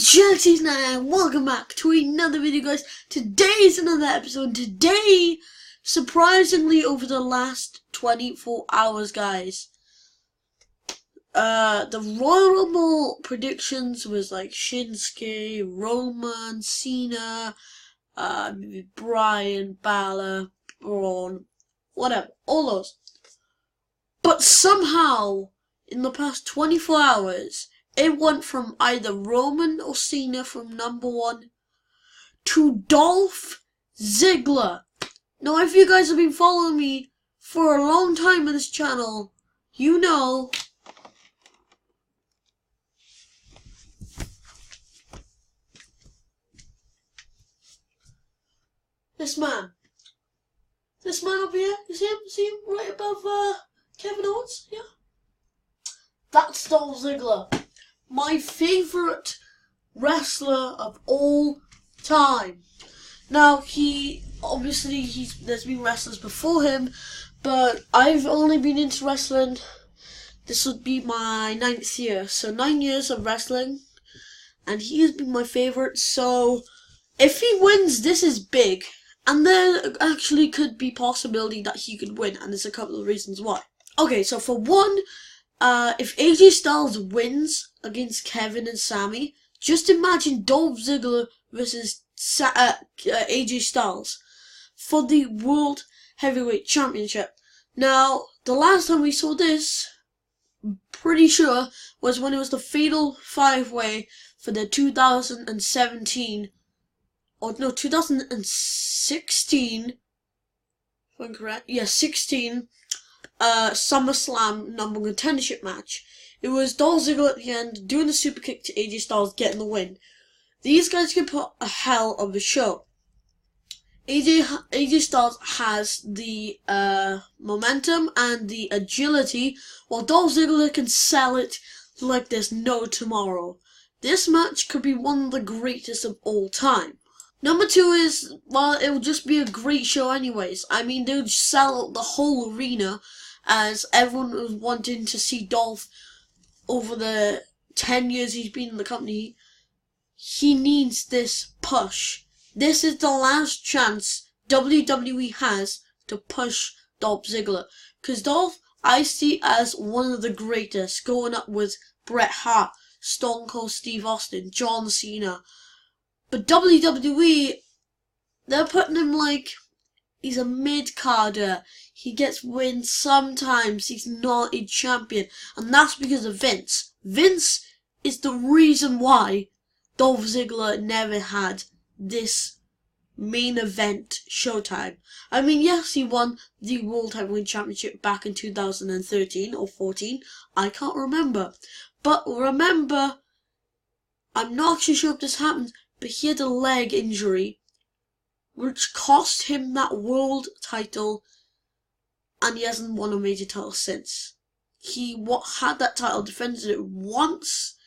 Jaxie and welcome back to another video, guys. Today is another episode. Today, surprisingly, over the last 24 hours, guys, the Royal Rumble predictions was like Shinsuke, Roman, Cena, maybe Bryan, Balor, Braun, whatever, all those. But somehow, in the past 24 hours, it went from either Roman or Cena from number 1 to Dolph Ziggler. Now, if you guys have been following me for a long time on this channel, you know this man up here, you see him? See him right above Kevin Owens? Yeah, that's Dolph Ziggler. My favourite wrestler of all time. Now, there's been wrestlers before him, but I've only been into wrestling, this would be my 9th year, so 9 years of wrestling, and he has been my favourite, so if he wins, this is big, and there actually could be possibility that he could win, and there's a couple of reasons why. Okay, so for one, if AJ Styles wins against Kevin and Sami, just imagine Dolph Ziggler versus AJ Styles for the World Heavyweight Championship. Now, the last time we saw this, pretty sure, was when it was the Fatal 5-Way for the 2016, if I'm correct, yeah, 16 SummerSlam number 1 contendership match. It was Dolph Ziggler at the end doing the super kick to AJ Styles, getting the win. These guys can put a hell of a show. AJ Styles has the momentum and the agility, while Dolph Ziggler can sell it like there's no tomorrow. This match could be one of the greatest of all time. Number 2 is, well, it will just be a great show anyways. I mean, they would sell out the whole arena, as everyone was wanting to see Dolph over the 10 years he's been in the company. He needs this push. This is the last chance WWE has to push Dolph Ziggler. Because Dolph, I see as one of the greatest, going up with Bret Hart, Stone Cold Steve Austin, John Cena. But WWE, they're putting him like he's a mid-carder. He gets wins sometimes. He's not a champion. And that's because of Vince. Vince is the reason why Dolph Ziggler never had this main event showtime. I mean, yes, he won the World Heavyweight Championship back in 2013 or 14. I can't remember. But remember, I'm not actually sure if this happened, but he had a leg injury, which cost him that world title, and he hasn't won a major title since. He had that title, defended it once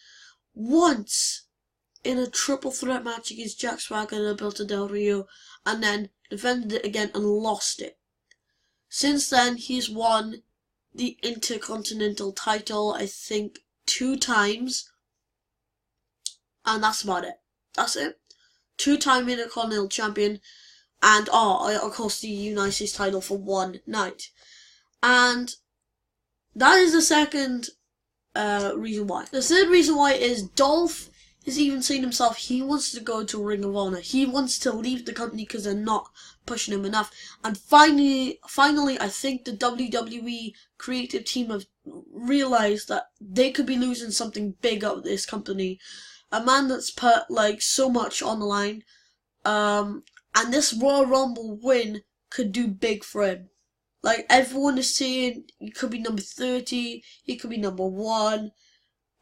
in a triple threat match against Jack Swagger and Alberto Del Rio, and then defended it again and lost it. Since then, he's won the Intercontinental title, I think, 2 times, and that's about it. That's it. 2-time Intercontinental Champion, and of course the United States title for 1 night. And that is the second reason why. The third reason why is Dolph has even seen himself, he wants to go to Ring of Honor. He wants to leave the company because they're not pushing him enough. And finally, I think the WWE creative team have realized that they could be losing something big out of this company. A man that's put like so much on the line, and this Royal Rumble win could do big for him. Like, everyone is saying he could be number 30, he could be number 1.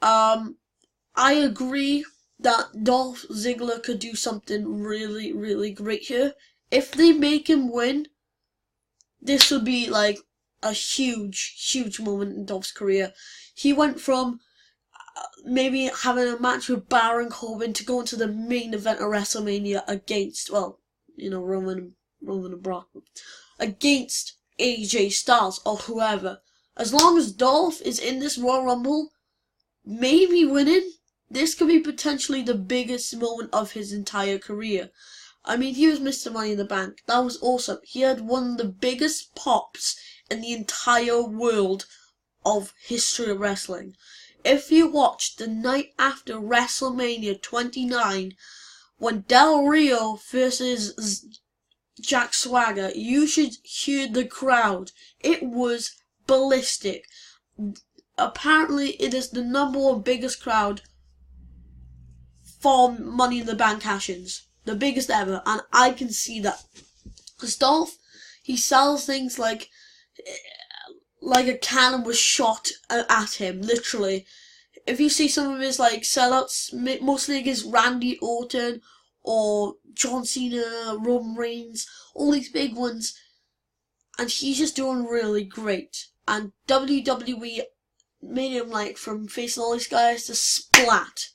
I agree that Dolph Ziggler could do something really, really great here. If they make him win, this would be like a huge, huge moment in Dolph's career. He went from maybe having a match with Baron Corbin to go into the main event of WrestleMania against, well, you know, Roman and Brock, against AJ Styles or whoever. As long as Dolph is in this Royal Rumble, maybe winning, this could be potentially the biggest moment of his entire career. I mean, he was Mr. Money in the Bank. That was awesome. He had one of the biggest pops in the entire world of history of wrestling. If you watched the night after WrestleMania 29, when Del Rio versus Jack Swagger, you should hear the crowd. It was ballistic. Apparently, it is the #1 biggest crowd for Money in the Bank cash-ins. The biggest ever, and I can see that. Because Dolph, he sells things like a cannon was shot at him, literally. If you see some of his like sellouts, mostly against Randy Orton or John Cena, Roman Reigns, all these big ones, and he's just doing really great. And WWE made him like from facing all these guys to splat,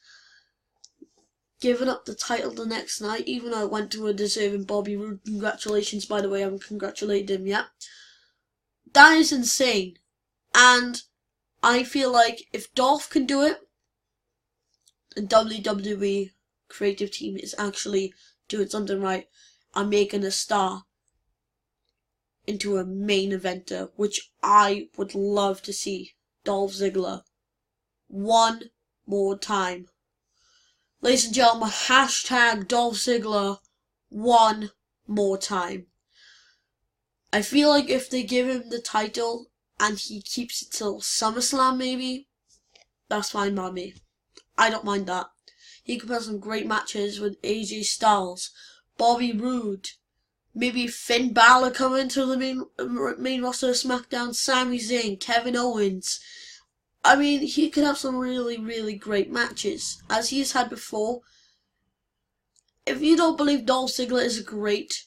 giving up the title the next night, even though it went to a deserving Bobby Roode. Congratulations, by the way, I haven't congratulated him yet. That is insane. And I feel like if Dolph can do it, the WWE creative team is actually doing something right and making a star into a main eventer, which I would love to see Dolph Ziggler one more time. Ladies and gentlemen, hashtag Dolph Ziggler one more time. I feel like if they give him the title and he keeps it till SummerSlam maybe, that's fine by me. I don't mind that. He could put some great matches with AJ Styles, Bobby Roode, maybe Finn Balor come into the main roster of SmackDown, Sami Zayn, Kevin Owens. I mean, he could have some really, really great matches, as he's had before. If you don't believe Dolph Ziggler is a great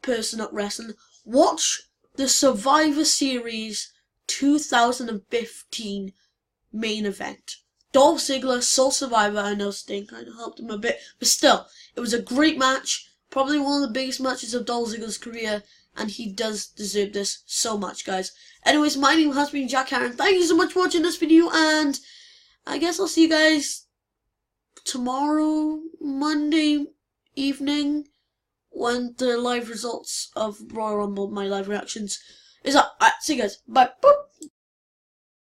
person at wrestling, watch the Survivor Series 2015 main event. Dolph Ziggler, Soul Survivor. I know Sting kind of helped him a bit, but still, it was a great match. Probably one of the biggest matches of Dolph Ziggler's career, and he does deserve this so much, guys. Anyways, my name has been Jack Harron. Thank you so much for watching this video, and I guess I'll see you guys tomorrow, Monday evening, when the live results of Royal Rumble, my live reactions, is up. Alright, see you guys. Bye. Boop.